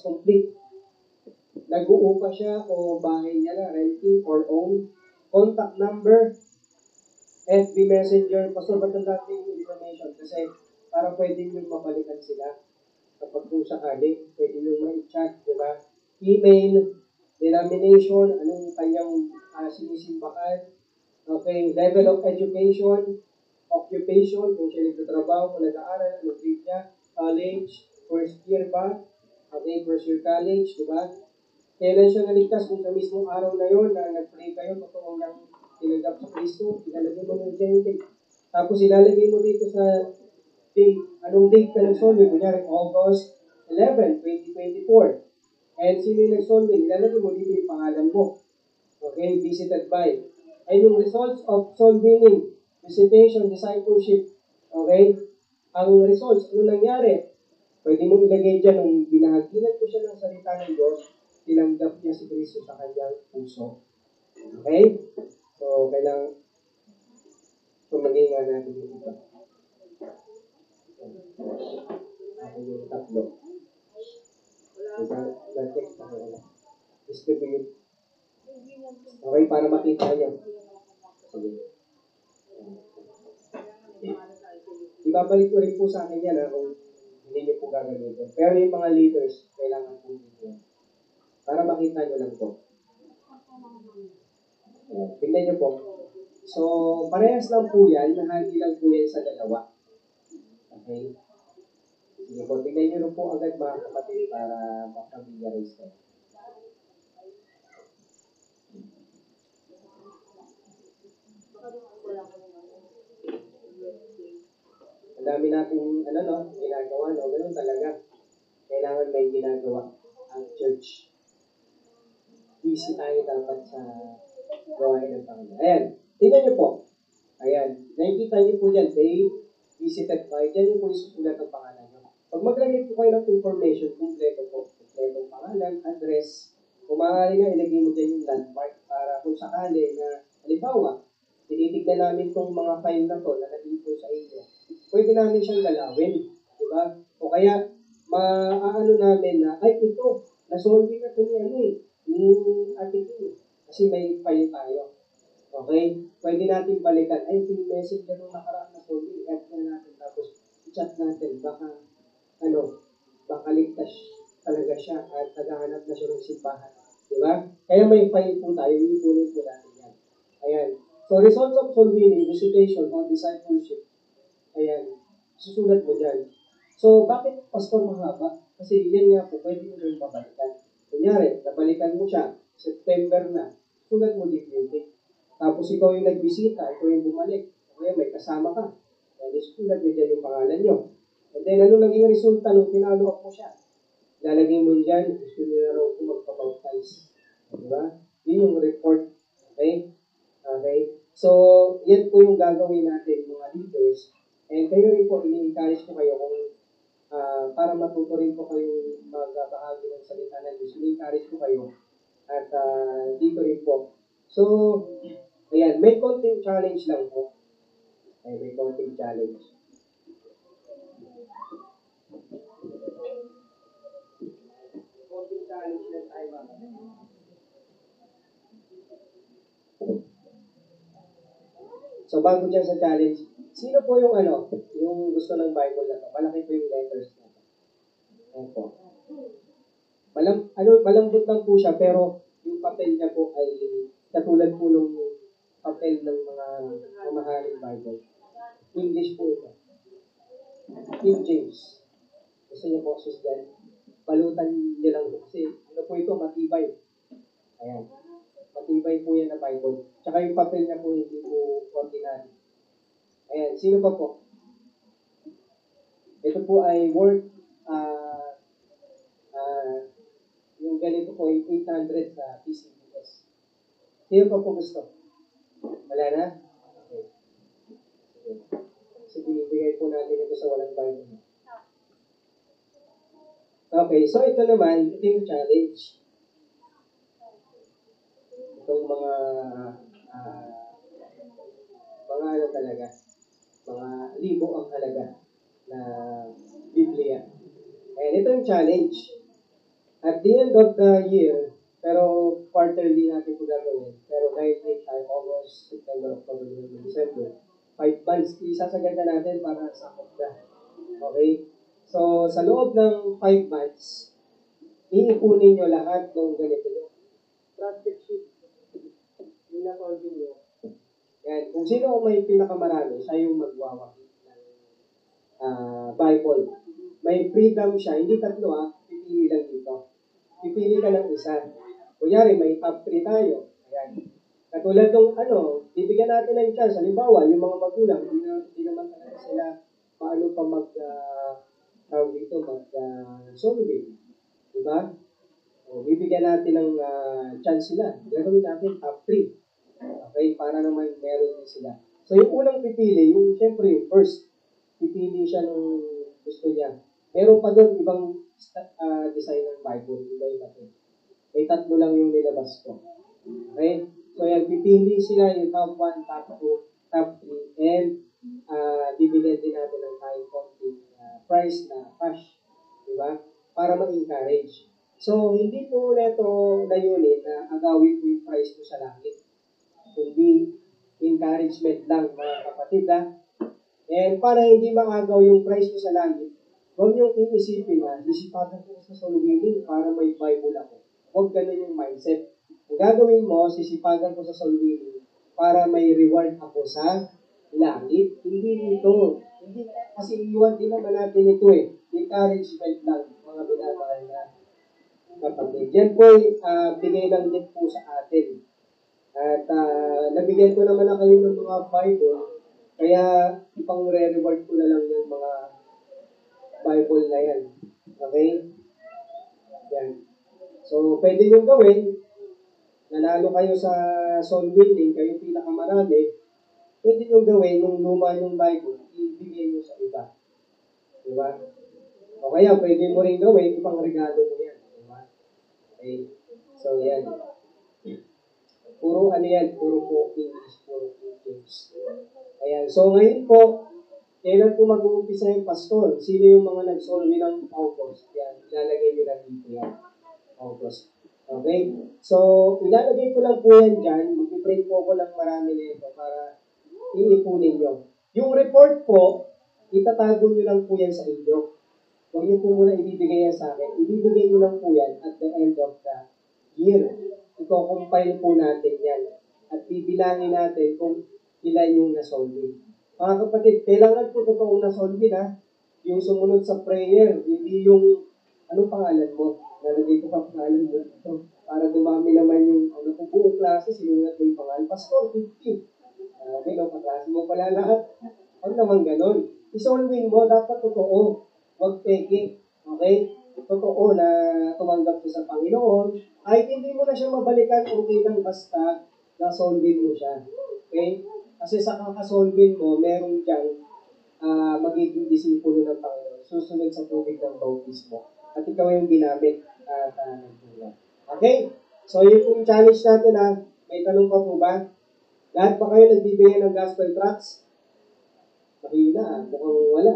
complete. Nag-uupa siya o bahay niya na, renting or own. Contact number, FB Messenger, Pastor, ba't ang dating information? Kasi para pwede nyo mabalikan sila. Kapag kung sakali, pwede nyo ma-chat, di ba? Email, denomination, anong kanyang sinisimbahan. Okay, level of education, occupation, kung siya nagtatrabaho, kung nag-aaral, anong grade niya, college, first year ba? Okay, first year college, di ba? Kailan siya naligtas kung sa mismong araw na yon na nag-pray kayo, totoo nang tinanggap sa Kristo, ilalagay mo ng date. Tapos ilalagay mo dito sa date, anong date ka nag-solve? Kunyari, August 11, 2024. And sino yung nag-solve? Ilalagay mo dito yung pangalan mo. Okay, visited by. And yung results of soul winning, visitation, discipleship. Okay? Ang results, ano nangyari? Pwede mo ilagay dyan nung binahaginan ko siya ng salita ng Diyos, tinanggap niya si Kristo sa kanyang puso. Okay? So, kailangan maging natin yung iba. Ako yung tatlo. Nag-text na nila. Distribute. Okay, para makita niyo. Sige. Ibabalik ko rin po sa akin yan kung hindi niyo po gagamitin. Pero yung mga leaders, kailangan po dito. Para makita niyo lang po. Tingnan niyo po. So, parehas lang po yan. Nahagi lang po yan sa dalawa. Okay? Sige po. Tingnan niyo po agad mga kapatid para makapag-familiarize kayo. Ang dami natin, ginagawa, no? Ganun talaga. Kailangan may ginagawa ang church. Busy tayo dapat sa gawain ng Panginoon. Ayan. Tingnan niyo po. Ayan. Nakikita niyo po dyan. They visited by. Dyan yung po isusulat ng pangalan niyo. Pag maglagay po kayo ng information, kompleto po. Kompletong pangalan, address. Kung maaari nga, ilagay mo dyan yung landmark para kung sakali na, halimbawa, tinitignan namin itong mga file na to na nag-ipo sa inyo. Pwede namin siyang galawin. Diba? O kaya, maaano namin na, ay, ito, nasolve na ito ni article. Kasi may file tayo. Okay? Pwede natin balikan. Ay, yung message na nung nakaraan na solve, i-add na natin. Tapos, i-chat natin. Baka ligtas talaga siya at naghahanap na siya ng simbahan. Diba? Kaya may file po tayo. Ipunin po natin yan. Ayan. So, results of soul winning, visitation, or discipleship. Ayan. Susulat mo dyan. So, bakit pastor mahaba? Kasi yan nga po, pwede mo rin babalikan. Kunyari, nabalikan mo siya, September na, sulat mo dito yung date. Tapos ikaw yung nagbisita, ikaw yung bumalik. Kaya may kasama ka. Kaya sulat nyo dyan yung pangalan nyo. And then, ano naging resulta nung pinalo up mo siya? Lalagay mo dyan, gusto nyo na raw kung magpabaptize. Diba? Yun yung report. Okay? Okay? So, yan po yung gagawin natin, mga leaders. And kayo rin po, ini-encourage ko kayo kung para matuto rin po kayo magbahagi ng salita ng Diyos. Ini-encourage ko kayo. At dito rin po. So, ayan, may konting challenge lang po. Ay, may konting challenge. Konting challenge lang tayo ba? So, bago dyan sa challenge, sino po yung yung gusto ng Bible na to? Malaki po yung letters na to. Ayan po. Malambot lang po siya, pero yung papel niya po ay katulad po nung papel ng mga mamahaling Bible. English po ito. King James. Gusto niyo po, sis dyan. Balutan niya lang po. Kasi po ito, matibay. Ayan. Matibay po yan na Bible. Tsaka yung papel niya po hindi po ordinary. Ayan. Sino pa po? Ito po ay worth yung ganito po ay 800 sa PCBS. Sino pa po gusto? Wala na? Okay. So, binibigay po natin ito sa walang Bible. Okay, so ito naman, ito yung challenge. Itong mga talaga, mga libo ang halaga na Biblia. And ito yung challenge. At the end of the year, pero quarterly natin ito gagawin. Pero dahil may tayo, August, September, October, November, December, 5 months, isasaganda natin para sakop na. Okay? So, sa loob ng 5 months, iipunin nyo lahat ng ganito nyo. Prospect sheet. Yung na-solve nyo. Yan. Kung sino ang may pinakamarami, siya yung magwawakit ng Bible. May freedom siya. Hindi tatlo pipili lang dito. Pipili ka ng isa. Kunyari, may top 3 tayo. Ayan. Katulad ng bibigyan natin ng chance. Halimbawa, yung mga magulang, hindi naman talaga sila paano pa solving. Diba? O, bibigyan natin ng chance sila. Gagawin natin top 3. Okay? Para naman meron din sila. So, yung unang pipili, siyempre yung first, pipili siya nung gusto niya. Meron pa doon ibang design ng Bible. Iba-iba ito. May 3 lang yung nilabas ko. Okay? So, yan, pipili sila yung top 1, top 2, top 3, and bibigyan din natin ng kahit konting price na cash. Diba? Para ma-encourage. So, hindi po neto layunin na agawin ko yung price ko sa langit. Kundi, encouragement lang, mga kapatid, And para hindi maagaw yung price ko sa langit, huwag niyong iisipin na sisipagan ko sa solubilin para may Bible ako. Huwag ganun yung mindset. Ang gagawin mo, sisipagan ko sa solubilin para may reward ako sa langit. Hindi ito. Hindi, kasi iwan din naman natin ito Encouragement lang, mga binabahal na kapatid. Yan po bigay lang din po sa atin. At nabigyan ko naman na kayo ng mga Bible. Kaya, ipang re-reward ko na lang yung mga Bible na yan. Okay? Yan. So, pwede nyo gawin, nanalo kayo sa soul winning, kayo pinakamarami, pwede nyo gawin yung luma yung Bible, ibigay nyo sa iba. Diba? O kaya, pwede mo rin gawin, ipang regalo mo yan. Diba? Okay? So, yan. Puro yan, puro po English, puro English. Ayan. So, ngayon po, kailan po mag-uumpisa yung pastor? Sino yung mga nag-solve ng August? Yan. Ilalagay nyo lang dito yan. August. Okay? So, ilalagay ko lang po yan dyan. Mag-print po ko lang marami nito para iipunin nyo. Yung report po, itatago nyo lang po yan sa inyo. Huwag nyo po muna ibibigay yan sa akin. Ibibigay nyo lang po yan at the end of the year. Iko-compile po natin yan. At bibilangin natin kung ilan yung nasolve. Mga kapatid, kailangan po totoong nasolve yung sumunod sa prayer, hindi yung, anong pangalan mo? Nalagay ko pa pangalan mo ito. Para dumami naman yung, kung buong klase, sinulat mo yung pangalan. Pastor, 50. Okay, kaklase mo pala lahat. Huwag naman ganun. Isolving mo, dapat totoo. Huwag peke. Okay? Totoo na tumanggap siya sa Panginoon. Kahit hindi mo na siya mabalikan, okay lang basta na-solving mo siya. Okay? Kasi sa kakasolving mo, meron diyang magiging disipulo ng Panginoon. Susunod sa tubig ng bautismo. At ikaw yung ginamit at nagtulong. Okay? So, yun po yung challenge natin May tanong pa po ba? Lahat ba kayo nagbibigay ng gospel tracts? Mahina Mukhang wala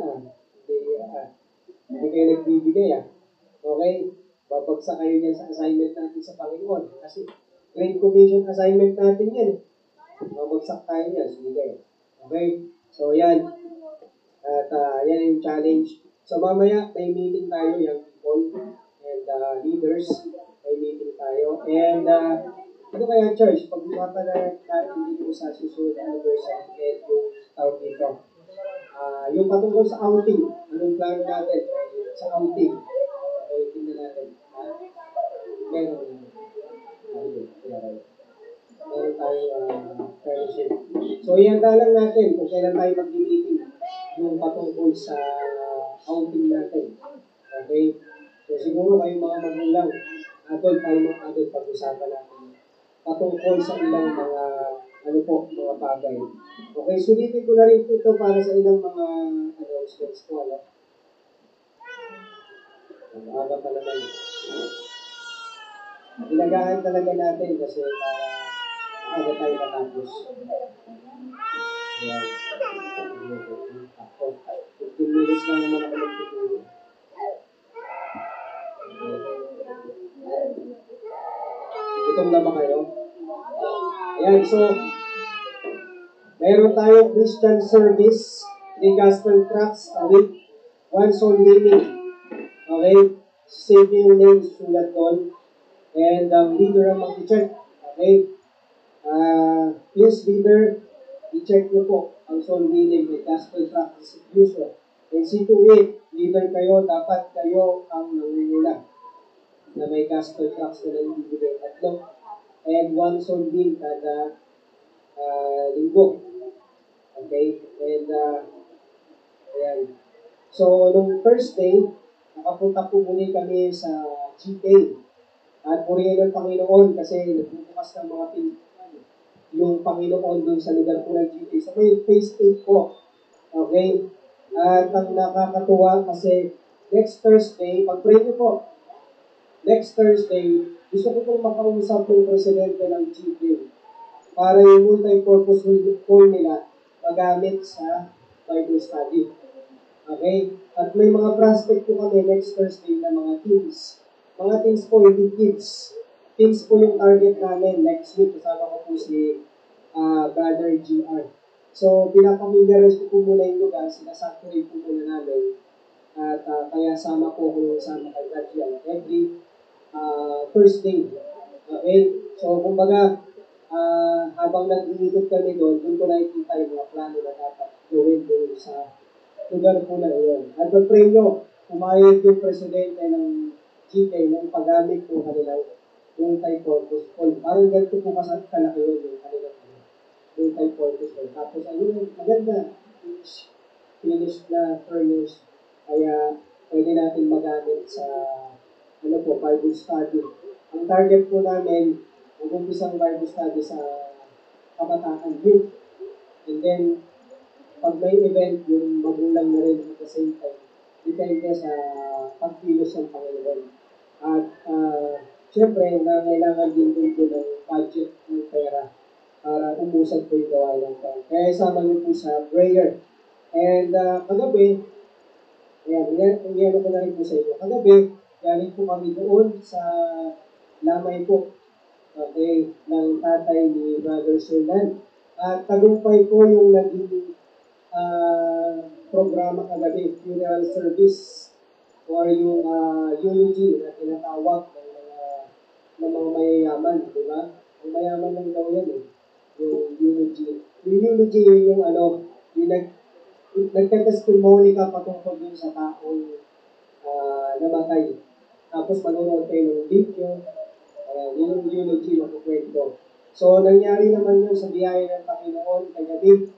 Hindi kayo nagbibigay Okay? Babagsak kayo niyan sa assignment natin sa Panginoon. Kasi Great Commission assignment natin yan. Babagsak tayo niyan. Sige. Okay? So, yan. At yan yung challenge. So, mamaya, may meeting tayo, young people and leaders. May meeting tayo. And, ito kaya, church, pag-usapan na natin dito sa susunod anniversary and yung tawag dito. Yung patungkol sa outing. Anong plano natin sa outing? Okay, tingnan natin. Meron tayong fellowship. So, ihanda lang natin kung kailan tayo mag-meeting yung patungkol sa outing natin. Okay? So, siguro kayong mga magulang, adult, pag-usapan natin patungkol sa ilang mga mga bagay. Okay, sulitin ko na rin ito para sa ilang mga announcements ko. Aga pa naman. Ilagaan talaga natin kasi para aga tayo matapos. Ayan. Ako, 15 minutes lang naman ako nagtuturo. Gutom na ba kayo? Ayan, so, meron tayong Christian service, 3 gospel tracts a week, 1 soul winning. Okay? Save yung name, sulat doon. And leader ang mag-check. Okay? Please, leader, i-check nyo po ang soul winning with gospel tract distribution. And see to it, leader kayo, dapat kayo ang nangungula na may gospel tracts na ibibigay 3 and 1 soul win kada linggo. Okay? And, ayan. So, nung Thursday, nakapunta po muli kami sa GK. At purihin ng Panginoon kasi nagbubukas ng mga yung Panginoon dun sa lugar po ng GK. So, may phase 8 po. Okay? At ang nakakatuwa kasi next Thursday, pag-pray niyo po, next Thursday, gusto ko pong makausap yung presidente ng GK para yung multi-purpose hall nila magamit sa Bible study. Okay? At may mga prospect po kami next Thursday na mga teams. Mga teams po, hindi kids. Teams po yung target namin next week. Kasama ko po si Brother GR. So, pinapamiliarize ko po muna yung lugar. Sinasaturate po muna namin. At kaya sama po ko sama kay Brother every Thursday. Okay? So, kumbaga, habang nag-iikot kami doon ko nakikita yung mga plano na dapat gawin doon sa lugar po na iyon. At pag-pray nyo, pumayag yung presidente ng GK ng paggamit po kanilang multi-purpose hall. Parang ganito po kalaki yun yung kanilang multi-purpose hall. Tapos ayun, maganda. Finished na furnished. Kaya pwede natin magamit sa Bible study. Ang target po namin, mag-umpisang Bible study sa kabataan youth. And then, pag may event, yung magulang na rin at the same time, depende sa pagkilos ng Panginoon. At syempre, nangailangan din po ng budget ng pera para umusad po yung gawain ng pera. Kaya isama niyo po sa prayer. And kagabi, iyan ko na rin po sa inyo. Kagabi, galing po kami doon sa lamay po, okay, ng tatay ni Brother Sulan. At tagumpay po yung naging programa kagabi, funeral service or yung eulogy na tinatawag ng mga mayayaman, di ba? Ang mayaman lang daw yan eh, yung eulogy. Yung eulogy yun yung nagka-testimony ka patungkol dun sa taong namatay. Tapos manonood kayo ng video, yun yung eulogy na kukwento. So, nangyari naman yun sa biyaya ng Panginoon kagabi.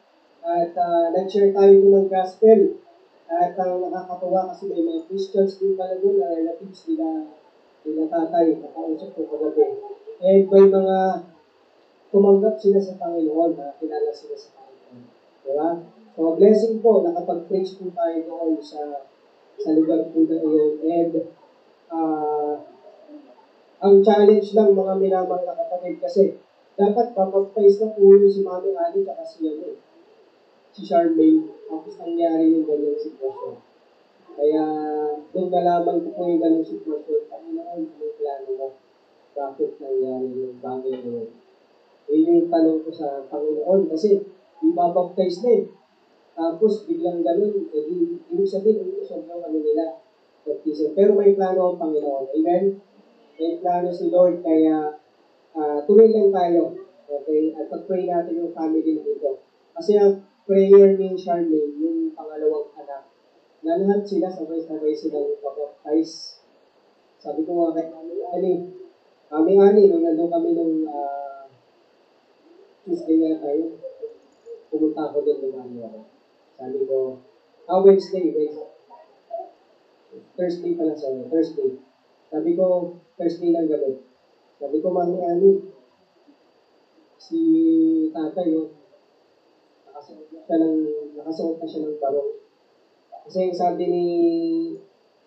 At nag-share tayo doon ng gospel. At nakakatuwa kasi may mga Christians din pala doon na relatives nila tatay, nakausap ko kagabi. And may mga tumanggap sila sa Panginoon, na kilala sila sa Panginoon. Diba? So, blessing po, nakapag-preach po tayo doon sa lugar po na iyon. And ang challenge lang mga minamang na kapatid kasi dapat papag-face na po yung si Mami Ali at si Charmaine, tapos nangyari yung ganyang sitwasyon. Kaya, doon nalaman ko po yung ganyang sitwasyon, Panginoon, yung plano mo, bakit nangyari yung bagay na yun. Yun yung tanong ko sa Panginoon, kasi ibabaptize na eh. Tapos, biglang ganun, ibig sabihin, sobrang nila, baptism. Pero may plano ang Panginoon. Amen? May plano si Lord, kaya tuloy lang tayo. Okay? At pag-pray natin yung family dito. Kasi ang prayer ni Charmaine, yung pangalawang anak, na lahat sila sabay-sabay silang pag-baptize. Sabi ko nga kay Mami Ani, nung nandun kami nung Tuesday nga tayo, pumunta ako doon lumani ako. Sabi ko, Wednesday. Thursday pala sorry, Thursday. Sabi ko, Thursday ng gabi. Sabi ko, Mami Ani, si tatay, nakasuot na siya ng barong. Kasi yung sabi ni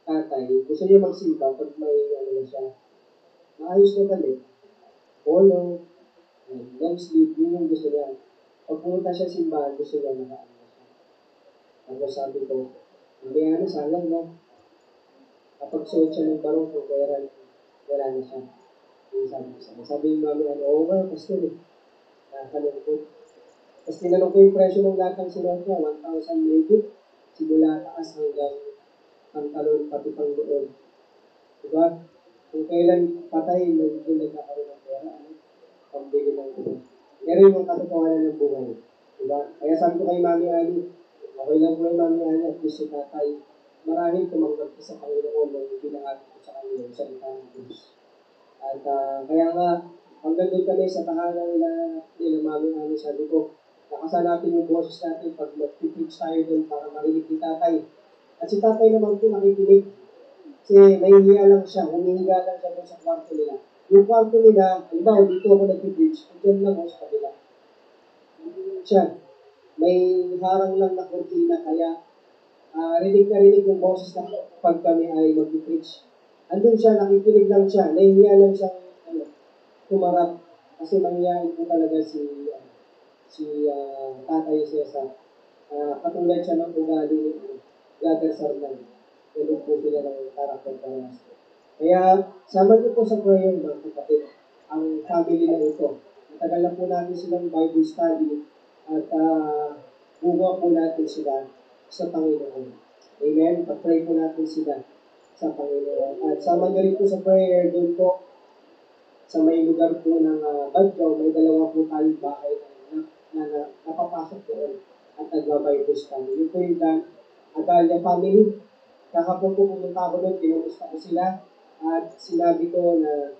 tatay, gusto niya magsimba pag may na siya. Maayos na damit, polo, long sleeve, yun yung gusto niya. Pag pumunta siya simbahan, gusto niya nakaano na siya. Tapos sabi ko, hindi sayang no. Kapag suot siya ng barong, kung wala na siya. sabi ko sa kanya. Sabi ni Mami, oo nga, pastor eh. Nakakalungkot. Tapos tinanong ko yung presyo ng lahat ng sinuot niya, 1,000 maybe. Simula taas hanggang pantalon, pati pang loob. Diba? Kung kailan patay, hindi nagkakaroon ng pera, pambili ng iba. Pero yung katotohanan ng buhay. Diba? Kaya sabi ko kay Mami Ali, okay lang po kay Mami Ali at least si tatay, maraming tumanggap ko sa Panginoon nung pinahati ko sa kanya yung salita ng Diyos. At kaya nga, hanggang doon kami sa tahanan nila Mami Ali, sabi ko, lakasan natin yung boses natin pag mag-preach tayo doon para marinig ni tatay. At si tatay naman po nakikinig. Kasi nahihiya lang siya, humihiga lang siya doon sa kwarto nila. Yung kwarto nila, halimbawa dito ako nag-preach, dyan lang ako sa kabila. Siya, may harang lang na kortina, kaya rinig na rinig yung boses na pag kami ay mag-preach. Andun siya, nakikinig lang siya, nahihiya lang siya tumarap. Kasi mangyayin po talaga si Tatay Cesar. Katulad siya ng ugali ni Brother Sarnan. Ganun po sila ng karakter parehas. Kaya, sama niyo po sa prayer, mga kapatid, ang family na ito. Matagal na po natin silang Bible study at buwa po natin sila sa Panginoon. Amen? Pag-pray po natin sila sa Panginoon. At sama niyo rin po sa prayer, doon po sa may lugar po ng Badyaw, may dalawa po tayong bahay na napapasok doon at nagbabible study. Yun po yung Agalia family. Kahapon po pumunta ako doon, kinumusta ko sila at sinabi ko na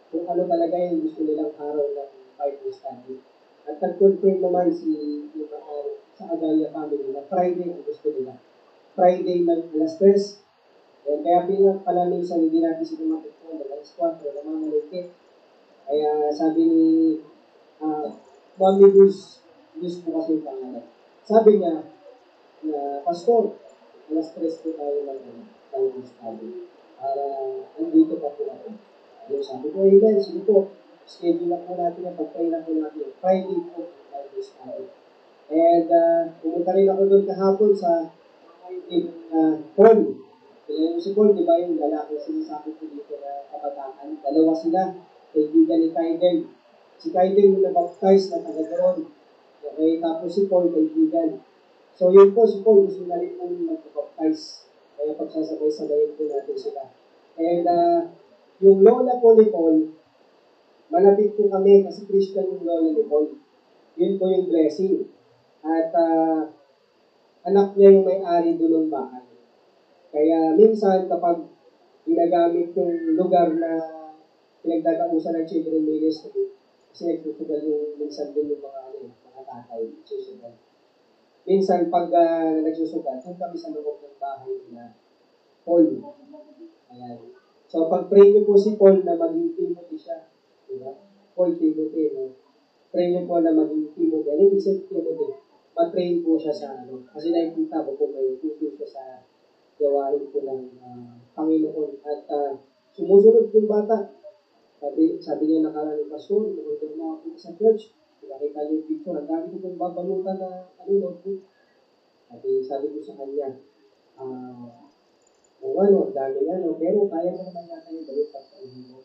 kung ano talaga yung gusto nilang araw ng Bible study. At nag-confirm naman sa Agalia family na Friday ang gusto nila. Friday ng alas 3. Kaya pala minsan hindi natin sila matutunan ng alas 4, namamalike. Kaya sabi ni Mami Luz po kasi yung pangalan. Sabi niya na, Pastor, alas 3 po tayo ng Bible study. Para andito pa po ako. Yung sabi ko, amen, sige po. Schedule na po natin yung pag-pray na po natin. Friday po, Bible study. And pumunta rin ako doon kahapon sa Paul. Kailan si Paul, di ba yung lalaki sinasabi ko dito na kabataan? Dalawa sila, kaibigan ni Kaiden. Si Kaiden yung nabaptize na taga-doon. Okay, tapos si Paul, kaibigan. So yun po, si Paul gusto na rin po mag-baptize. Kaya pagsasabay-sabayin po natin sila. And yung lola po ni Paul, malapit po kami kasi Christian yung lola ni Paul. Yun po yung blessing. At anak niya yung may-ari doon ng bahay. Kaya minsan kapag ginagamit yung lugar na pinagdadausan ng children ministry, kasi nagsusugal yung minsan din yung mga tatay, nagsusugal. Minsan pag nagsusugal, kung kami sa loob ng bahay na Paul. Ayan. So pag-pray niyo po si Paul na maging Timothy siya. Diba? Paul Timothy, no? Pray niyo po na maging Timothy. Ano yung isang Timothy? Ma-train po siya sa kasi nakikita ko po may puso siya sa gawain po ng Panginoon. At sumusunod yung bata. Sabi niya nakaraan ng pastor, nung na ako sa church, nakita niyo yung picture, ang dami ko pong babalutan na notebook. Sabi ko sa kanya, ang dami yan, pero kaya mo naman yata yung balik pagkainin mo.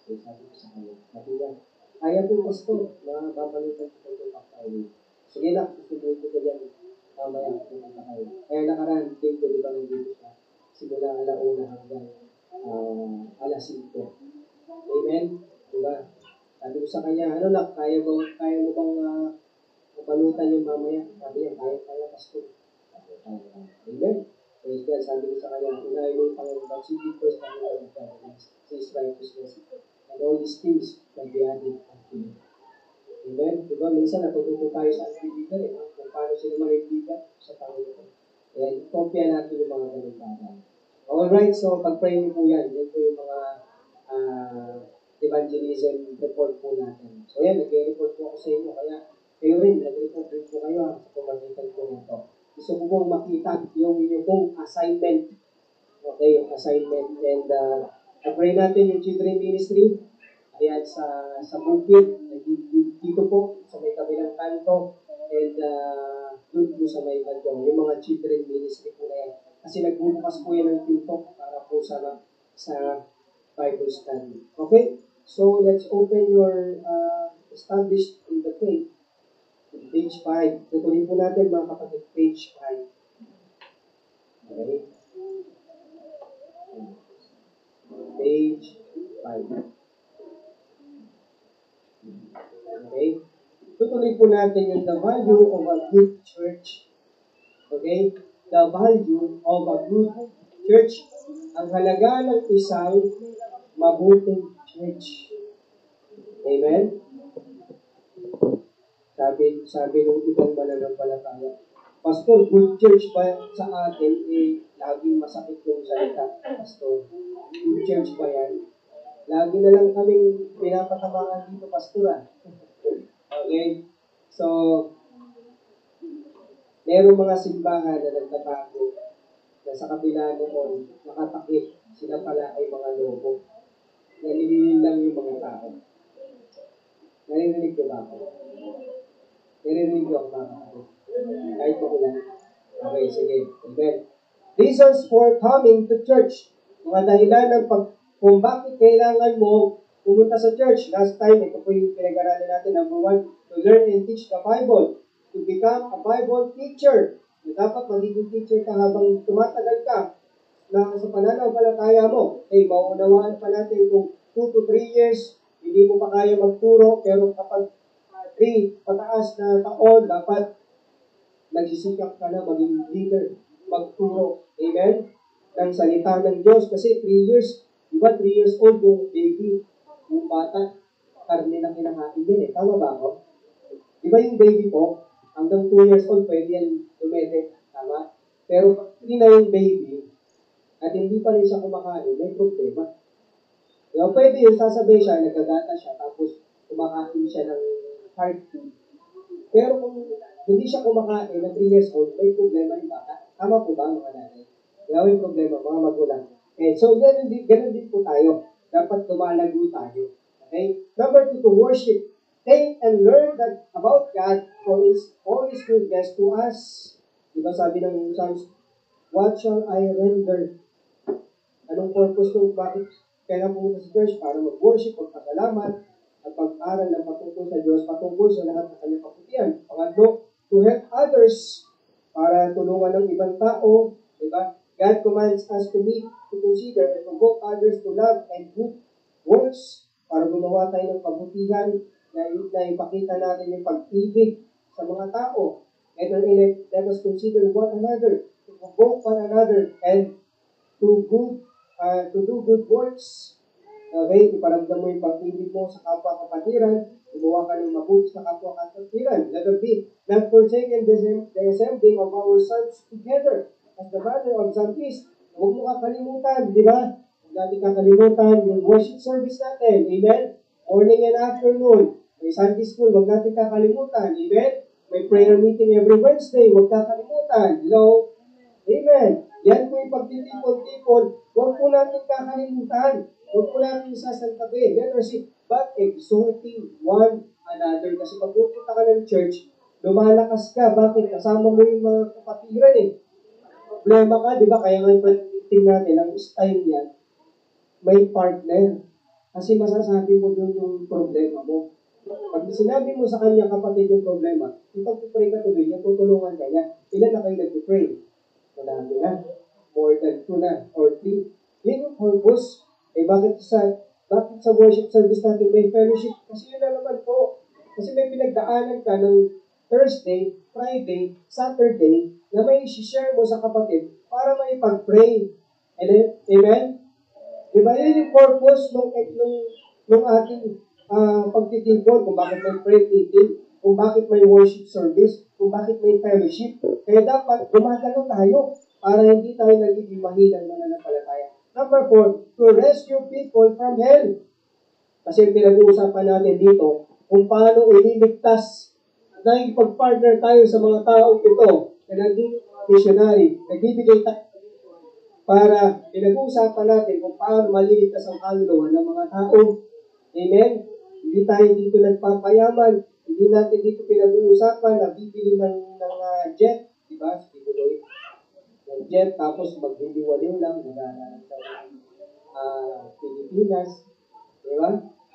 Sabi ko sa kanya, sabi niya, kaya po pastor, babalutan ko itong pagkainin. Sige na, susunod ko yan, mamaya ko pagkainin. Kaya nakaraan, din ko, di ba nandito siya, simula alauna hanggang alas 5. Amen? Diba? Sabi ko sa kanya, kaya mo bang mabalutan yung mamaya? Sabi niya, kaya, pastor. Amen? Praise God. Sabi ko sa kanya, unahin mo yung Panginoon, but seek ye first the kingdom of God and His righteousness, and all these things will be added unto you. Amen? Diba? Minsan natututo tayo sa kaibigan, kung paano sila mag-ibigan sa Panginoon. Kaya kopya natin yung mga ganun bagay. Alright, so pag-pray niyo po yan. Yan po yung mga evangelism report po natin. So yan, nag-report po ako sa inyo. Kaya kayo rin, nag-report rin po kayo sa pamagitan po nito. Gusto ko pong makita yung inyong pong assignment. Okay, yung assignment. And pag-pray natin yung children ministry. Ayan, sa bukid. Dito po, sa may kabilang kanto. And doon po sa may Badyaw. Yung mga children ministry po na yan. Kasi nagbubukas po yan ng pinto para po sa Bible study. Okay? So, let's open your established in the faith, page 5. Tutuloy po natin mga kapatid, page 5. Okay? Page 5. Okay? Tutuloy po natin yung the value of a good church. Okay? The value of a good church. Ang halaga ng isang mabuting church. Amen? Sabi ng ibang mananampalataya, Pastor, good church ba sa atin, laging masakit yung salita. Pastor, good church ba yan? Lagi na lang kaming pinapatamaan dito, Pastor. Okay? So, merong mga simbahan na nagtatago na sa kabila noon, nakatakip, sila pala ay mga lobo. Nalilinin lang yung mga tao. Naririnig ko ba ako? Naririnig ko ako mga kapatid. Kahit ko lang. Okay, sige. Amen. Reasons for coming to church. Mga dahilan ng kung bakit kailangan mo pumunta sa church. Last time, ito po yung pinag-aralan natin. Number 1, to learn and teach the Bible. To become a Bible teacher. Dapat magiging teacher ka habang tumatagal ka na sa pananampalataya mo. Maunawaan pa natin kung 2 to 3 years, hindi mo pa kaya magturo, pero kapag 3 pataas na taon, dapat nagsisikap ka na maging leader, magturo. Amen? Ng salita ng Diyos. Kasi 3 years, di ba 3 years old yung baby, yung bata, karne na kinakain din Tama ba ako? Di ba yung baby po, hanggang 2 years old, pwede yan dumete. Tama? Pero pag 3 na yung baby, at hindi pa rin siya kumakain, may problema. Diba, pwede yung sasabay siya, nagagata siya, tapos kumakain siya ng hard food. Pero kung hindi siya kumakain na 3 years old, may problema yung bata. Tama po ba mga nanay? Diba, may problema, mga magulang. Okay, so ganun din po tayo. Dapat lumalago tayo. Okay? Number 2, to worship. Think and learn that about God for all His goodness to us. Diba sabi ng Psalms, what shall I render? Anong purpose nung bakit kailangan pumunta sa church? Para mag-worship, magpasalamat, at pag-aral ng patungkol sa Diyos, patungkol sa lahat ng kanyang kaputihan. Pangatlo, to help others, para tulungan ng ibang tao. Diba? God commands us to meet, to consider, and provoke others to love and good works, para gumawa tayo ng kabutihan na ipakita natin yung pag-ibig sa mga tao. And let us consider one another, to provoke one another, and to do good works. Okay, iparamdam mo yung pag-ibig mo sa kapwa-kapatiran, gumawa ka ng mabuti sa kapwa-kapatiran. Letter B, not forsaken the assembling of ourselves together as the manner of some is. Huwag mo kakalimutan, di ba? Huwag natin kakalimutan yung worship service natin. Amen? Morning and afternoon. May Sunday school, huwag natin kakalimutan. Amen? May prayer meeting every Wednesday, huwag kakalimutan. Hello? Amen. Yan po yung pagtitipon-tipon. Huwag po natin kakalimutan. Huwag po natin sasantabi. Letter C, but exhorting one another. Kasi pag pupunta ka ng church, lumalakas ka. Bakit? Kasama mo yung mga kapatiran Problema ka, di ba? Kaya ngayon pag-meeting natin, ang style yan, may partner. Kasi masasabi mo doon yung problema mo. Pag sinabi mo sa kanya, kapatid, yung problema, ipag-pray ka tuloy niya, tutulungan ka niya. Ilan na kayo nag-pray? Marami na. More than 2 na, or 3. Yun yung purpose. Bakit sa worship service natin may fellowship? Kasi yun na naman po. Kasi may pinagdaanan ka ng Thursday, Friday, Saturday, na may share mo sa kapatid para may pag-pray. Amen? Diba yun yung purpose nung ating pagtitipon, kung bakit may prayer meeting, kung bakit may worship service, kung bakit may fellowship. Kaya dapat gumagano tayo para hindi tayo nagiging mahilang mananampalataya. Number 4, to rescue people from hell. Kasi pinag-uusapan natin dito kung paano ililigtas na ipag-partner tayo sa mga taong ito na naging missionary, nagbibigay tayo para pinag-uusapan natin kung paano maliligtas ang kaluluwa ng mga tao. Amen? Hindi tayo dito nagpapayaman. Hindi natin dito pinag-uusapan na bibili ng jet. Diba? Sinuloy. Ng jet, tapos magbibaliw lang. Nagana sa Pilipinas. Diba?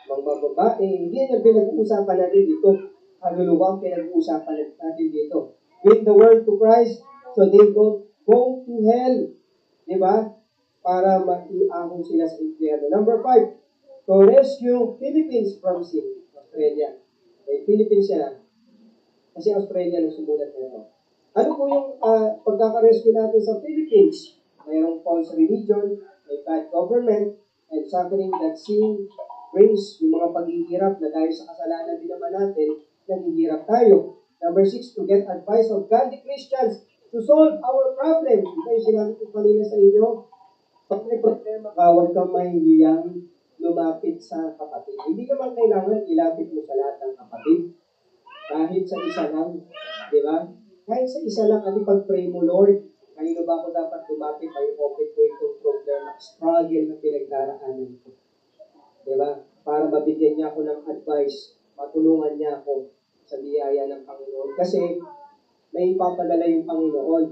mga babae, hindi yan pinag-uusapan natin dito. Kaluluwa ang pinag-uusapan natin dito. Bring the world to Christ so they don't go to hell. Di ba? Para maiahon sila sa impyerno. Number 5, to rescue Philippines from sin. Australia. Okay, Philippines yan. Kasi Australia nang sumulat nito. Ano po yung pagkaka-rescue natin sa Philippines? Mayroong false religion, may bad government, and suffering that sin brings, yung mga paghihirap na dahil sa kasalanan din naman natin, naghihirap tayo. Number 6, to get advice of godly Christians to solve our problems. Ito yung sinabi ko kanina sa inyo. Pag may problema ka, huwag kang mahihiyang lumapit sa kapatid. Hindi naman kailangan ilapit mo sa lahat ng kapatid. Kahit sa isa lang, di ba? Kahit sa isa lang, at ipag-pray mo, Lord, kanino ba ako dapat lumapit? Ay, open ko itong problem, struggle na pinagdaraanan ko. Di ba? Para mabigyan niya ako ng advice, matulungan niya ako sa biyaya ng Panginoon. Kasi may ipapadala yung Panginoon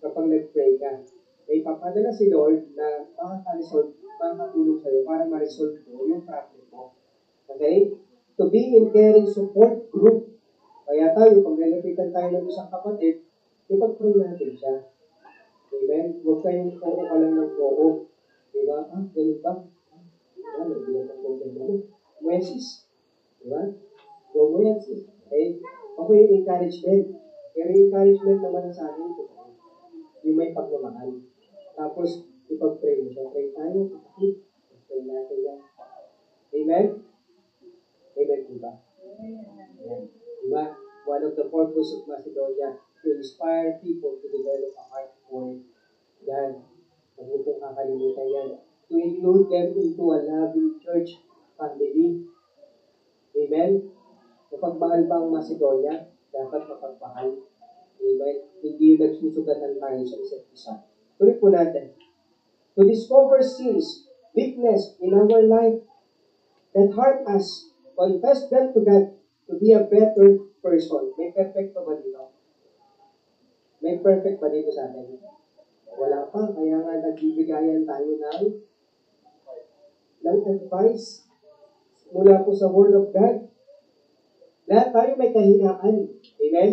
kapag nag-pray ka. May ipapadala si Lord na makakatulong sa'yo para ma-resolve mo yung problem mo. Okay? To be in caring support group. Kaya tayo, pag nalapitan tayo ng isang kapatid, ipag-pray natin siya. Amen? Huwag kayong oo ka lang ng oo. Diba? Ganun ba? Nagbilang ng problem mo. Mwesis. Diba? Go mwesis. Okay? Ako yung encouragement. Pero yung encouragement naman na sa akin, yung may pagmamahal. Tapos, ipag-pray mo siya. Pray tayo, kapatid. Pray natin yan. Amen? Amen po ba? Amen. Diba? One of the purpose of Macedonia to inspire people to develop a heart for God. Huwag mo pong kakalimutan yan. To include them into a loving church family. Amen? Kapag mahal ba ang Macedonia, dapat mapagmahal. Amen? Hindi yung nagsusugatan tayo sa isa't isa. Tuloy po natin. To discover sins, weakness in our life that harm us, confess them to God to be a better person. May perfecto ba dito? May perfect ba dito sa atin? Wala pa. Kaya nga nagbibigayan tayo ng advice mula po sa Word of God. Lahat tayo may kahinaan. Amen?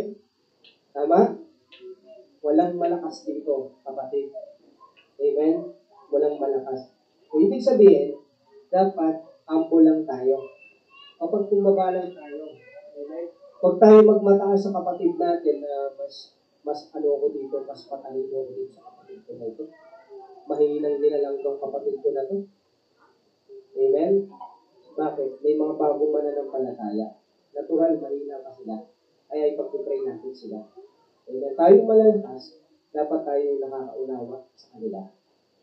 Tama? Walang malakas dito, kapatid. Amen? Walang malakas. So, ibig sabihin, dapat humble lang tayo. Kapag tumaba lang tayo, amen? Huwag tayo magmataas sa kapatid natin na mas ano ko dito, mas patalino ko dito sa kapatid ko na ito. Mahinang nila lang itong kapatid ko na ito. Amen? Bakit? May mga bagong mananampalataya. Natural, mahina pa sila. Kaya ipag-pray natin sila. Amen? Tayong malalakas, dapat tayo nakakaunawa sa kanila.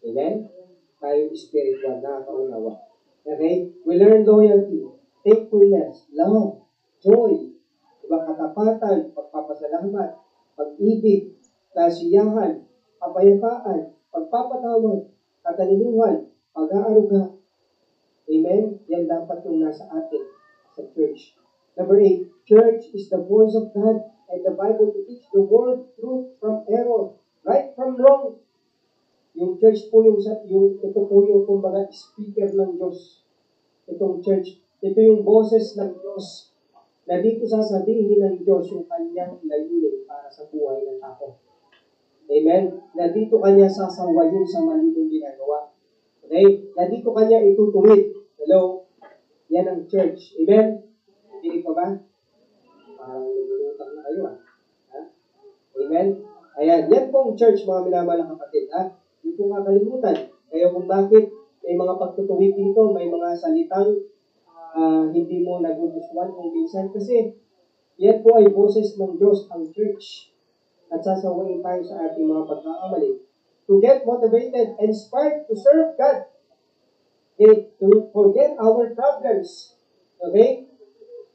Amen? Tayong spiritual, nakakaunawa. Okay? We learn loyalty, thankfulness, love, joy, diba, katapatan, pagpapasalamat, pag-ibig, kasiyahan, kapayapaan, pagpapatawad, katalinuhan, pag-aaruga. Amen? Yan dapat yung nasa atin sa church. Number 8, church is the voice of God and the Bible to teach the world truth from error, right from wrong. Yung church po ito po yung kumbaga speaker ng Diyos. Itong church, ito yung boses ng Diyos na dito sasabihin ng Diyos yung kanyang layunin para sa buhay ng tao. Amen? Na dito kanya sasawayin sa maling ginagawa. Okay? Na dito kanya itutuwid. Hello? Yan ang church. Amen? Hindi pa ba? Parang nilulutang na kayo ha? Amen? Ayan. Yan pong church, mga minamalang kapatid. Ha? Hindi po kakalimutan. Kaya kung bakit may mga pagtutuwid dito, may mga salitang hindi mo nagugustuhan kung minsan. Kasi yan po ay boses ng Diyos, ang church. At sasawayin tayo sa ating mga pagkakamali. To get motivated and inspired to serve God. Okay? To forget our problems. Okay?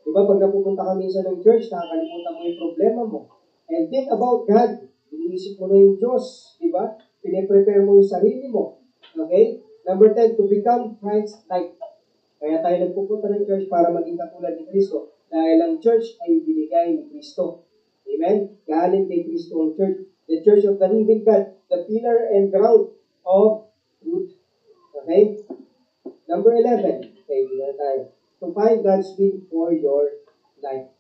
Diba, pag napupunta ka minsan ng church, nakakalimutan mo yung problema mo. And think about God. Iniisip mo na yung Diyos. Diba? Pine-prepare mo yung sarili mo. Okay? Number 10, to become Christ-like. Kaya tayo nagpupunta ng church para maging katulad ni Kristo. Dahil ang church ay binigay ni Kristo. Amen? Galing kay Kristo ang church. The church of the living God, the pillar and ground of truth. Okay? Number 11. Okay, hindi na tayo. to find God's will for your life.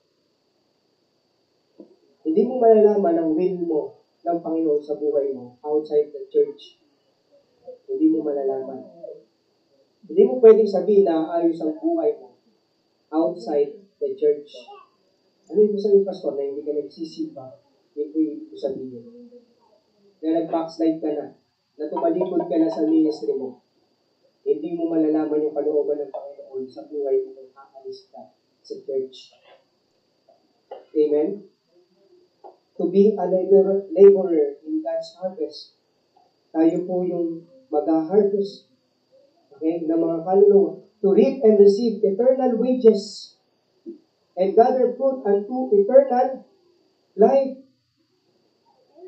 Hindi mo malalaman ang will mo ng Panginoon sa buhay mo outside the church. Hindi mo malalaman. Hindi mo pwedeng sabihin na ayos ang buhay mo outside the church. Ano yung sabihin, Pastor, na hindi ka nagsisimba? Hindi ko yung sabihin. Na nag-backslide ka na tumalikod ka na sa ministry mo. Hindi mo malalaman yung kalooban ng Panginoon sa buhay mo kung aalis ka sa church. Amen? To be a laborer in God's harvest. Tayo po yung mag-harvest, okay, ng mga kaluluwa. To reap and receive eternal wages and gather fruit unto eternal life.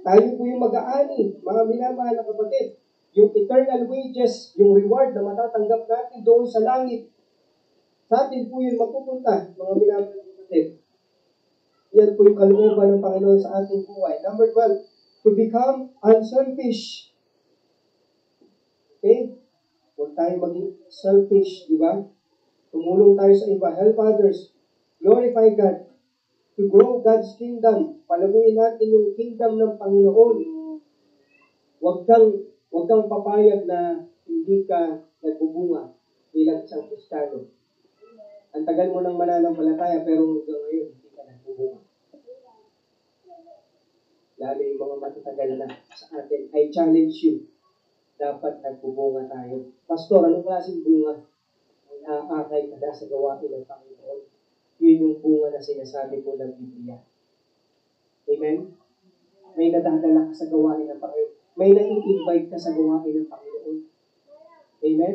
Tayo po yung mag-aani, mga minamahal na kapatid. Yung eternal wages, yung reward na matatanggap natin doon sa langit. Sa atin po yun mapupunta, mga minamahal na kapatid. Yan po yung kalooban ng Panginoon sa ating buhay. Number 12, to become unselfish. Okay? Huwag tayo maging selfish, di ba? Tumulong tayo sa iba, help others, glorify God, to grow God's kingdom. Palaguin natin yung kingdom ng Panginoon. Huwag kang papayag na hindi ka nagbubunga bilang isang Kristiyano. Ang tagal mo nang mananampalataya pero hanggang ngayon hindi ka nagbubunga. Lalo yung mga matatagal na sa atin, I challenge you. Dapat nagbubunga tayo. Pastor, anong klaseng bunga? Aakay ka na sa gawain ng Panginoon. Yun yung bunga na sinasabi po ng Biblia. Amen? May nadadala ka sa gawain ng Panginoon. May nai-invite ka sa gawain ng Panginoon. Amen?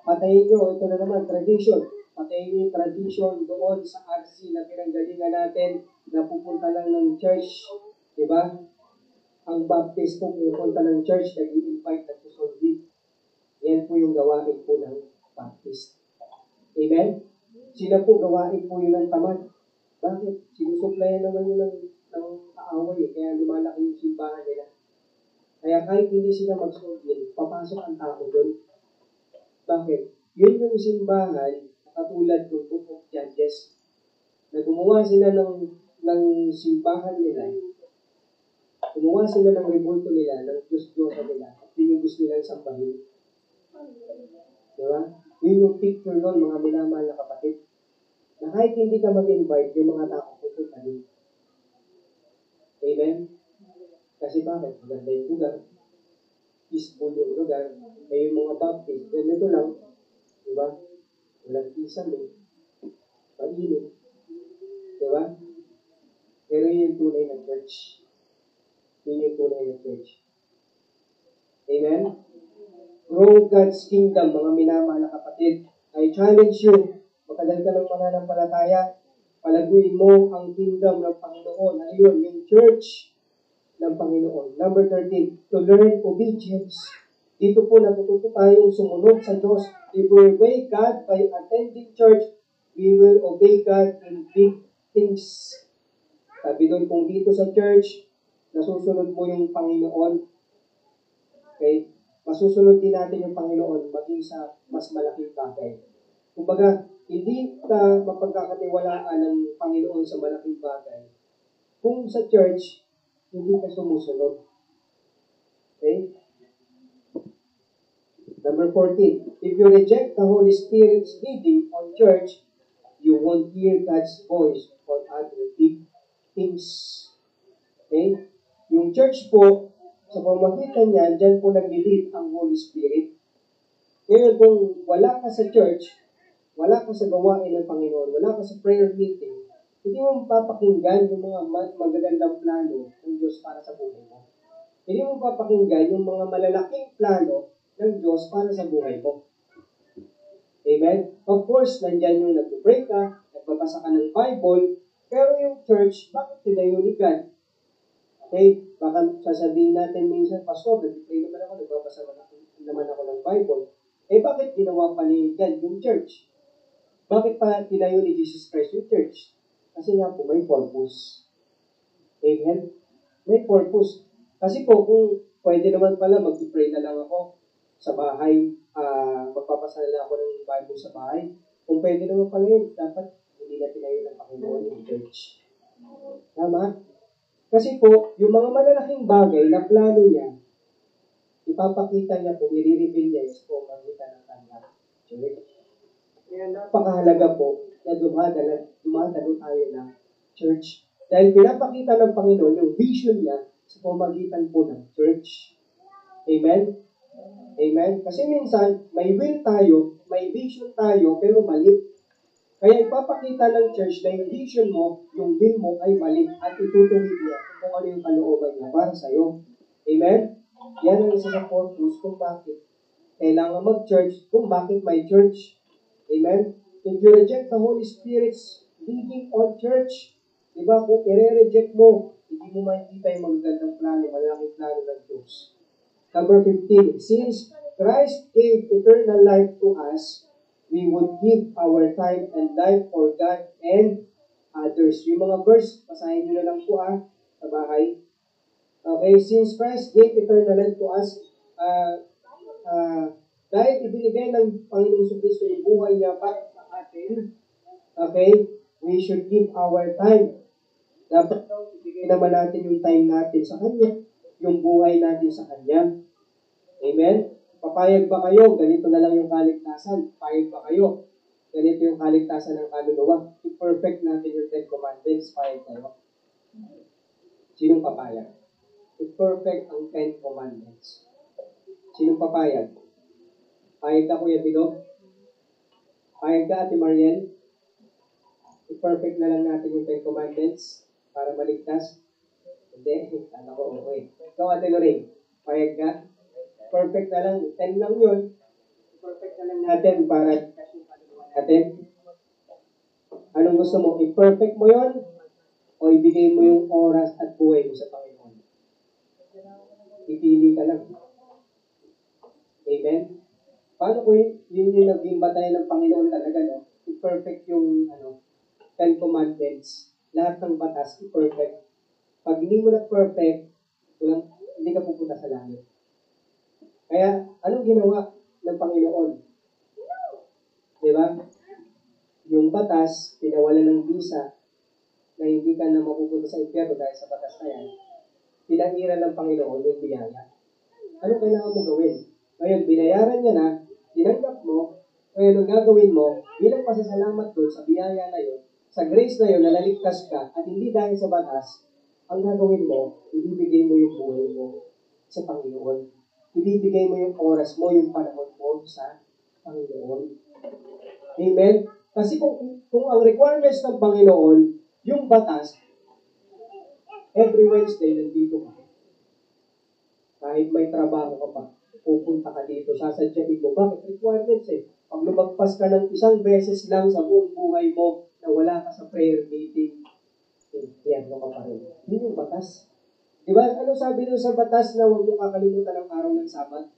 Patayin nyo, ito na naman, tradition. Patayin nyo yung tradition doon sa RC na pinanggalingan natin na pupunta lang ng church. Diba? Ang Baptist po pupunta ng church, nag-i-invite at susolve. Yan po yung gawain po ng Baptist. Amen? Sila po gawain po yun ng tamad. Bakit? Sinusuplayan naman yun ng kaaway. Kaya lumalaki yung simbahan nila. Kaya kahit hindi sila mag-solve, papasok ang tao doon. Bakit? Yun yung simbahan, katulad ng Book of Judges, na gumawa sila ng simbahan nila. Gumawa sila ng rebulto nila, ng Diyos-Diyosa nila, at yun yung gusto nilang sambahin. Diba? Yun yung picture nun, mga minamahal na kapatid. Na kahit hindi ka mag-invite, yung mga tao pupunta din. Amen? Kasi bakit? Maganda yung lugar. Peaceful yung lugar. Kaya yung mga Baptist, ganito lang. Diba? Walang isang Pag-init. Diba? Pero yun yung tunay na church. Yun yung tunay na church. Amen? Grow God's kingdom, mga minamahal na kapatid. I challenge you, matagal ka ng mananampalataya, palaguin mo ang kingdom ng Panginoon. Ano yun? Yung church ng Panginoon. Number 13, to learn obedience. Dito po natututo tayong sumunod sa Diyos. If we obey God by attending church, we will obey God in big things. Sabi doon, kung dito sa church, nasusunod mo yung Panginoon, okay, masusunod din natin yung Panginoon maging sa mas malaking bagay. Kumbaga, hindi ka mapagkakatiwalaan ng Panginoon sa malaking bagay kung sa church, hindi ka sumusunod. Okay? Number 14, if you reject the Holy Spirit's leading on church, you won't hear God's voice on other big things. Okay? Yung church po, sa pamagitan niyan, dyan po nag-lead ang Holy Spirit. Ngayon, kung wala ka sa church, wala ka sa gawain ng Panginoon, wala ka sa prayer meeting, hindi mo mapapakinggan yung mga magagandang plano ng Diyos para sa buhay mo. Hindi mo mapapakinggan yung mga malalaking plano ng Diyos para sa buhay mo. Amen? Of course, nandyan yung nag-pray ka, nagbabasa ka ng Bible, pero yung church, bakit tinayo ni God? Okay, baka sasabihin natin minsan, Pastor, nag-pray naman ako, nagbabasa naman ako ng Bible. Eh, bakit ginawa pa ni God yung church? Bakit pa tinayo ni Jesus Christ yung church? Kasi nga po, may purpose. Amen? May purpose. Kasi po, kung pwede naman pala, mag-pray na lang ako sa bahay, magpapasa na lang ako ng Bible sa bahay. Kung pwede naman pala yun, dapat hindi na tinayo ng Panginoon yung church. Tama? Kasi po, yung mga malalaking bagay na plano niya, ipapakita niya po, i-reveal niya sa pamagitan ng kanyang church. Kaya napakahalaga po na dumadalo tayo ng church. Dahil pinapakita ng Panginoon yung vision niya sa pamagitan po ng church. Amen? Amen? Kasi minsan, may will tayo, may vision tayo, pero mali. Kaya ipapakita ng church na yung vision mo, yung will mo ay mali at itutuwid niya kung ano yung kalooban niya para sa'yo. Amen? Yan ang isa sa purpose kung bakit kailangan mag-church, kung bakit may church. Amen? If you reject the Holy Spirit's leading on church, diba, kung i-reject mo, hindi mo makikita yung magagandang plano, malaking plano ng Diyos. Number 15, since Christ gave eternal life to us, we would give our time and life for God and others. Yung mga verse, basahin nyo na lang po sa bahay. Okay, since Christ gave eternal life to us, dahil ibinigay ng Panginoong Kristo yung buhay niya para sa atin, okay, we should give our time. Dapat ibigay naman natin yung time natin sa Kanya, yung buhay natin sa Kanya. Amen? Papayag ba kayo? Ganito na lang yung kaligtasan. Papayag ba kayo? Ganito yung kaligtasan ng kaluluwa. I-perfect natin yung 10 Commandments. Payag kayo. Sinong papayag? I-perfect ang 10 Commandments. Sinong papayag? Payag ka, Kuya Bilog? Payag ka, Ate Mariel? I-perfect na lang natin yung 10 Commandments para maligtas? Hindi. Ano ko, okay. Ikaw, Ate Lorraine, payag ka? Perfect na lang. 10 lang yun. Perfect na lang natin para natin. Anong gusto mo? I-perfect mo yun o ibigay mo yung oras at buhay mo sa Panginoon? Ipili ka lang. Amen? Paano ko yun yung naging batay ng Panginoon talaga, no? I-perfect yung 10 Commandments. Lahat ng batas, i-perfect. Pag hindi mo na-perfect, hindi ka pupunta sa langit. Kaya, anong ginawa ng Panginoon? Diba? Yung batas, pinawalan ng visa na hindi ka na mapupunta sa impyerno dahil sa batas na yan. Pinangiran ng Panginoon yung biyaya. Anong kailangan mo gawin? Ngayon, binayaran niya na, tinanggap mo, ngayon ang gagawin mo, bilang pasasalamat doon sa biyaya na yun, sa grace na yun, nalaligtas ka, at hindi dahil sa batas, ang gagawin mo, ibibigay mo yung buhay mo sa Panginoon. Ibibigay mo yung oras mo, yung panahon mo sa Panginoon. Amen? Kasi kung ang requirements ng Panginoon, yung batas, every Wednesday, nandito ka. Kahit may trabaho ka pa, pupunta ka dito, sasadyain mo. Bakit? Requirements eh. Pag lumagpas ka ng isang beses lang sa buong buhay mo na wala ka sa prayer meeting, impyerno ka pa rin. Yun yung batas. Diba? Ano sabi doon sa batas na huwag mo kakalimutan ang araw ng Sabat?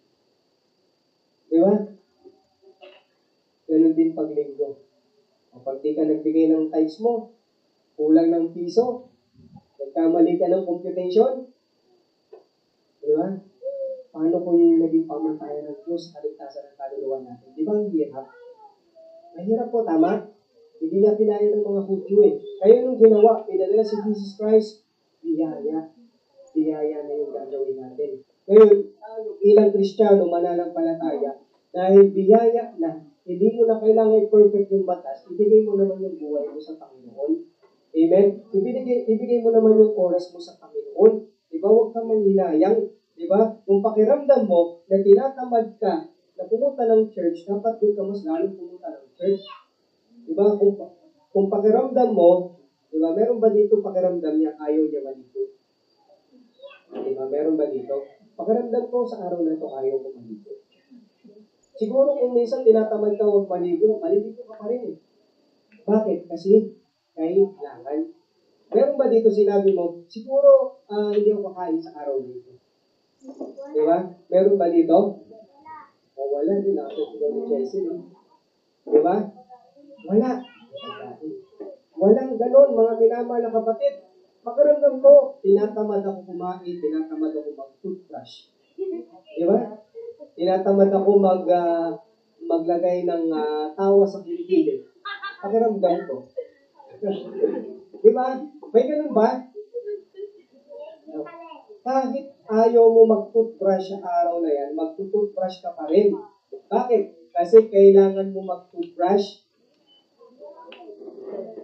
Diba? Ganun din paglinggo. Kapag di ka nagbigay ng tithes mo, kulang ng piso, nagkamali ka ng computation, diba? Paano kung yung naging pamantayan ng Diyos sa kaligtasan ng kaluluwa natin? Di ba ang hirap? Mahirap po, tama? Hindi nga pinaya ng mga Hudyo eh. Kaya nung ginawa, pinadala si Jesus Christ, biyaya. Biyaya na yung gagawin natin. Ngayon, ilang Kristiyano, mananampalataya, dahil biyaya na, hindi mo na kailangan i-perfect yung batas, ibigay mo naman yung buhay mo sa Panginoon. Amen? Ibigay mo naman yung oras mo sa Panginoon. Diba? Huwag kang manghilayang. Diba? Kung pakiramdam mo na tinatamad ka na pumunta ng church, dapat doon ka mas lalong pumunta ng church. Diba? Kung pakiramdam mo, diba? Meron ba dito pakiramdam niya, ayaw niya maligo? Diba? Meron ba dito? Pakiramdam ko sa araw na ito, ayaw ko maligo. Siguro kung minsan tinatamad ka huwag maligo, maligo ka pa rin eh. Bakit? Kasi kailangan. Meron ba dito sinabi mo, siguro hindi ako kakain sa araw dito? Diba? Meron ba dito? O wala din. Ako siguro ni Chelsea. No? Diba? Wala. Walang ganon, mga minamahal na kapatid. Pakiramdam ko, tinatamad ako kumain, tinatamad ako mag-toothbrush. Diba? Tinatamad ako maglagay ng tawa sa kilikili. Pakiramdam ko. Di ba? May ganun ba? Kahit ayaw mo mag-toothbrush sa araw na yan, mag-toothbrush ka pa rin. Bakit? Kasi kailangan mo mag-toothbrush.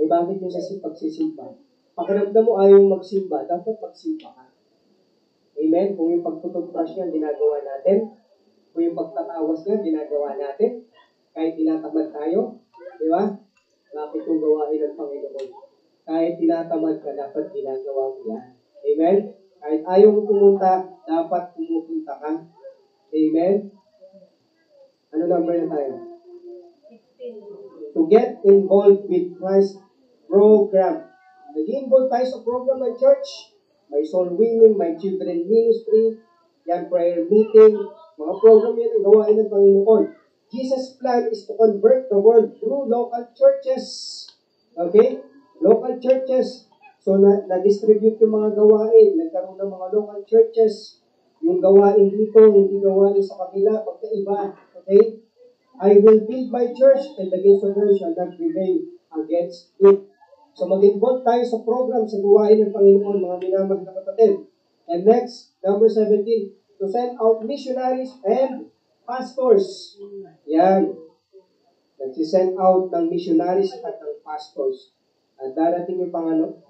Eh bakit yung sa pagsisimba? Pakiramdam mo ayaw magsimba, dapat magsimba ka. Amen? Kung yung pag-toothbrush yan, ginagawa natin. Kung yung pagtatawas yan, ginagawa natin. Kahit tinatamad tayo. Di ba? Bakit yung gawain ng Panginoon? Kahit tinatamad ka, dapat ginagawa mo yan. Amen? Kahit ayaw mo pumunta, dapat pumupunta ka. Amen? Ano number na tayo? 16. To get involved with Christ's program. Nag-involve tayo sa program ng church. May soul winning, may children ministry, yan prayer meeting, mga program yan ang gawain ng Panginoon. Jesus' plan is to convert the world through local churches. Okay? Local churches. So, na-distribute yung mga gawain. Nagkaroon ng mga local churches. Yung gawain dito, hindi gawain sa kabila, magkaiba. Okay? I will build my church and the gates of hell shall not prevail against it. So, mag-involve tayo sa program, sa gawain ng Panginoon, mga minamahal na kapatid. And next, number 17, to send out missionaries and pastors. Yan. Nagsisend out ng missionaries at ng pastors. At darating yung panahon,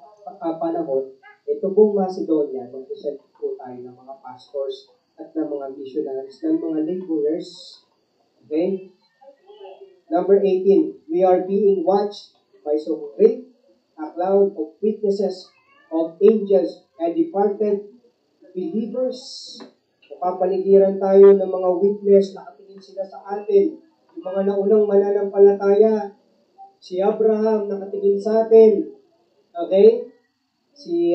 ito pong Macedonia, magsisend po tayo ng mga pastors at ng mga missionaries, ng mga laborers. Okay? Number 18, we are being watched by so great a cloud of witnesses of angels and departed believers. Papaligiran tayo ng mga witness, nakatingin sila sa atin. Yung mga naunang mananampalataya, si Abraham nakatingin sa atin. Okay? Si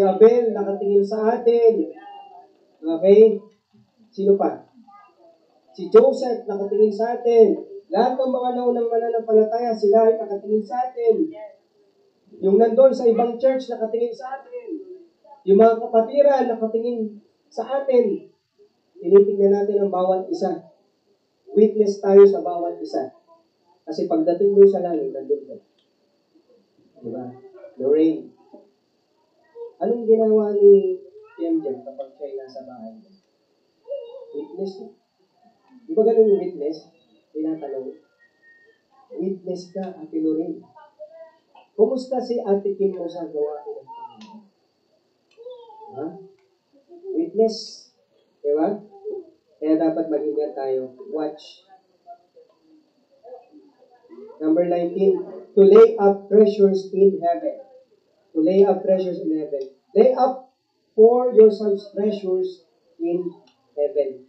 Abel nakatingin sa atin. Okay? Sino pa? Si Joseph nakatingin sa atin. Lahat ng mga naunang mananampalataya, sila ay nakatingin sa atin. Yung nandun sa ibang church, nakatingin sa atin. Yung mga kapatiran, nakatingin sa atin. Tinitignan natin ang bawat isa. Witness tayo sa bawat isa. Kasi pagdating mo sa langit, nandun ka. Diba? Lorraine. Anong ginawa ni TMJ kapag siya'y nasa bahay? Witness mo. Di ba ganun yung witness? Tinatanong. Witness ka, Ate Lorraine. Kumusta si Ate Kim mo sa gawain ng Panginoon? Ha? Witness. Diba? Kaya dapat mag-ingat tayo. Watch. Number 19, to lay up treasures in heaven. To lay up treasures in heaven. Lay up for yourselves treasures in heaven.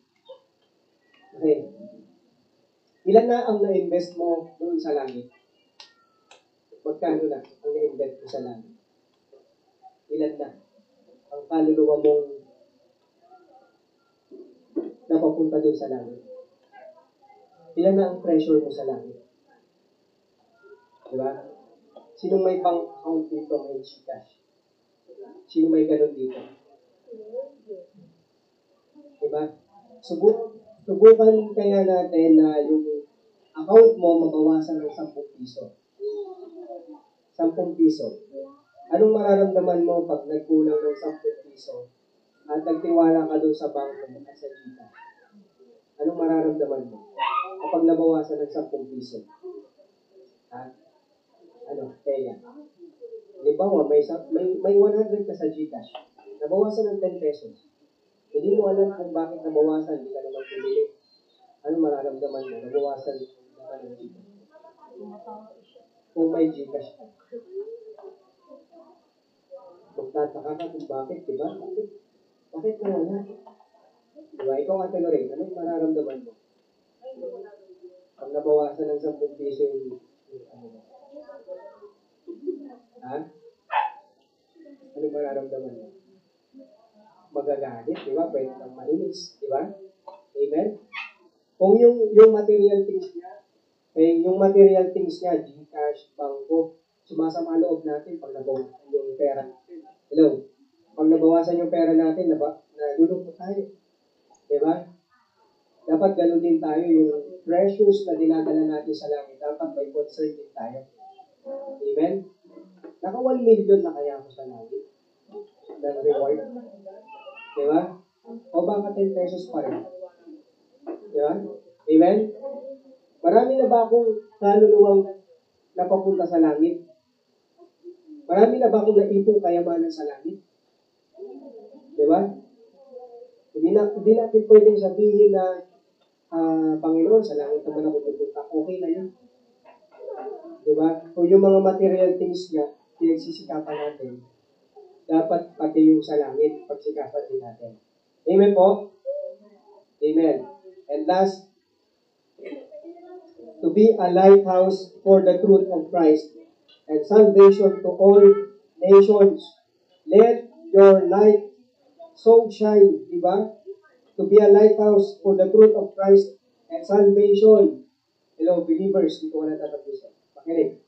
Okay. Ilan na ang na-invest mo doon sa langit? Magkano na ang na-invest mo sa langit? Ilan na ang kaluluwa mong napapunta doon sa langit? Ilan na ang treasure mo sa langit? Diba? Sinong may bank account dito, may Gcash? Sino may ganun dito? Diba? Subukan kaya natin na yung account mo mabawasan ng 10 piso. 10 piso. Anong mararamdaman mo pag nagkulang ng 10 piso at nagtiwala ka doon sa bangko mo at sa Gcash? Anong mararamdaman mo kapag nabawasan ng 10 piso? Ha? Ano? Kaya. Halimbawa, may 100 ka sa Gcash. Nabawasan ng 10 pesos. Hindi mo alam kung bakit nabawasan, hindi ka naman pumili. Ano mararamdaman mo? Nabawasan naman ng Gcash. Kung may Gcash ka. Magtataka ka kung bakit, diba? Bakit nawala? Diba? Ikaw, Ate Lorraine, anong mararamdaman mo? Pag nabawasan ng 10 piso yung ha? Anong mararamdaman mo? Magagalit, di ba? Pwede kang mainis, di ba? Amen? Kung yung material things niya, yung material things niya, Gcash, bangko, sumasama loob natin pag nabawasan yung pera natin. Hello? Pag nabawasan yung pera natin, nalulungkot tayo. Di ba? Dapat ganun din tayo, yung treasures na dinadala natin sa langit, dapat may concern din tayo. Amen? Naka 1 million na kaya ako sa langit ng reward. Di ba? O baka 10 pesos pa rin. Di ba? Amen? Marami na ba akong kaluluwang napapunta sa langit? Marami na ba akong naipong kayamanan sa langit? Di ba? Hindi natin pwedeng sabihin na Panginoon, sa langit naman ako pupunta. Okay na yun. Di ba? Kung yung mga material things niya, pinagsisikapan natin, dapat pati yung sa langit, pagsikapan din natin. Amen po? Amen. And last, to be a lighthouse for the truth of Christ and salvation to all nations. Let your light so shine, di ba? To be a lighthouse for the truth of Christ and salvation. Hello, believers, dito ko na tatapusin. Makinig.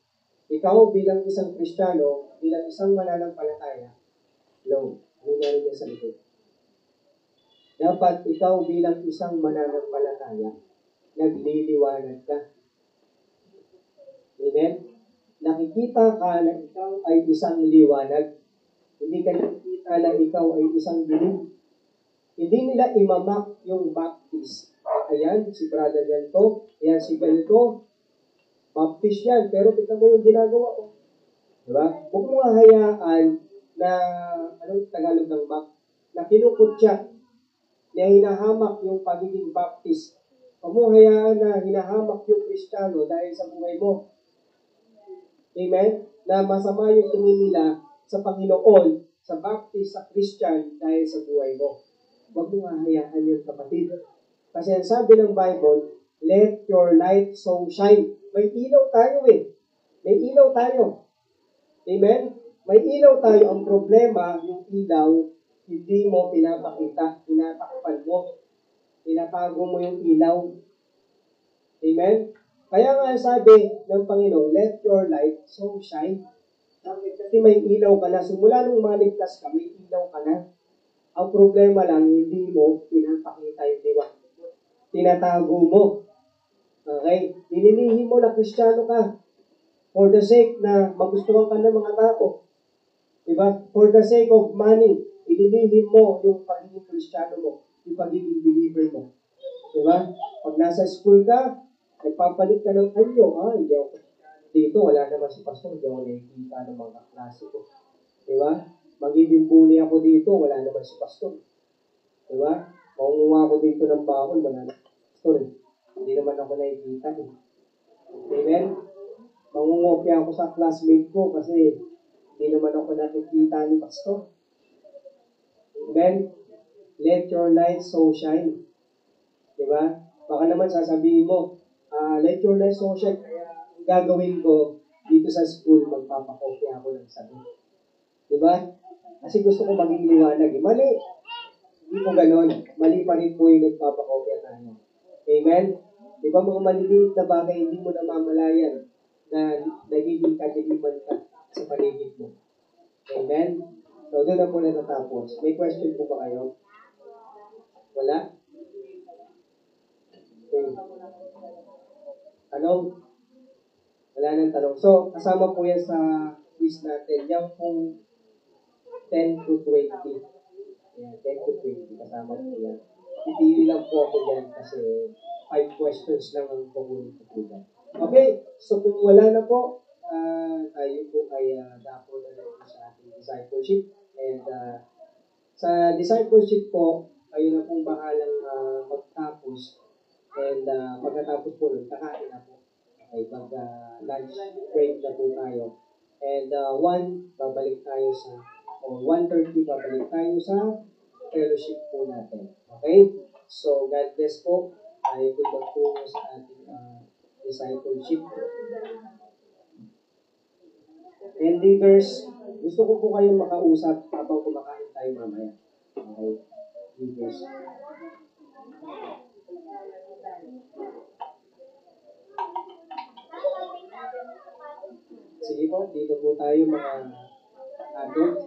Ikaw bilang isang Kristiyano, bilang isang mananampalataya, hello, ano meron niya sa likod? Dapat ikaw bilang isang mananampalataya, nagliliwanag ka. Amen? Nakikita ka na ikaw ay isang liwanag. Hindi ka nakikita na ikaw ay isang dilim. Hindi nila imamak yung baptist. Ayan, si brother ganito. Ayan, si ganito. Baptist yan. Pero tignan mo yung ginagawa ko. Diba? Huwag mo hayaan na, anong Tagalog ng bap? Na kinukutya, na hinahamak yung pagiging baptist. Huwag mo hayaan na hinahamak yung Kristiyano dahil sa buhay mo. Amen? Na masama yung tingin nila sa Panginoon, sa Baptist, sa Christian, dahil sa buhay mo. Huwag mo hahayaan yung kapatid. Kasi ang sabi ng Bible, let your light so shine. May ilaw tayo eh. May ilaw tayo. Amen? May ilaw tayo. Ang problema, yung ilaw, hindi mo pinapakita. Tinatakpan mo. Tinatago mo yung ilaw. Amen? Kaya nga sabi ng Panginoon, let your light so shine. Kasi may ilaw ka na. Simula nung maligtas ka, may ilaw ka na. Ang problema lang, hindi mo pinapakita yung diwa. Tinatago mo. Okay? Nililihim mo na Kristiyano ka. For the sake na magustuhan ka ng mga tao. Diba? For the sake of money, ililihim mo yung pagiging Kristiyano mo. Yung pagiging believer mo. Diba? Pag nasa school ka, nagpapalit ka ng anyo. Hindi ako dito, wala naman si pastor, hindi ako nakikita ng mga klase ko. Diba? Magiging bully ako dito, wala naman si pastor. Diba? Maunguha ako dito ng bakol, wala naman si pastor. Hindi naman ako nakikita. Amen? Mangungopia ako sa classmate ko kasi hindi naman ako nakikita ni pastor. Amen? Let your light so shine. Diba? Baka naman sasabihin mo, let your light so shine, kaya ang gagawin ko dito sa school, magpapakopya ako ng sagot. Diba? Kasi gusto ko maging liwanag. Mali. Hindi po ganon. Mali pa rin po yung nagpapakopya tayo. Amen? Diba mga maliliit na bagay, hindi mo namamalayan na nagiging kadiliman ka sa paligid mo. Amen? So, doon na po natatapos. May question po ba kayo? Wala? Okay. Tanong? Wala nang tanong. So, kasama po yan sa quiz natin. Yung pong 10 to 20. Ayan, 10 to 20. Kasama po yan. Pipili lang po ako yan kasi 5 questions lang ang kukunin ko po yan. Okay, so kung wala na po, tayo po ay dapo na lang sa ating discipleship. And sa discipleship po, kayo na pong bahalang magtapos. And pagkatapos po nun, kakain na po. Okay, mag-lunch break na po tayo. And 1, babalik tayo sa, o 1:30, babalik tayo sa fellowship po natin. Okay? So, God bless po. Tayo po magtungo sa ating discipleship. And leaders, gusto ko po kayong makausap habang kumakain tayo mamaya. Okay? Leaders. Sige po, dito po tayo mga adult.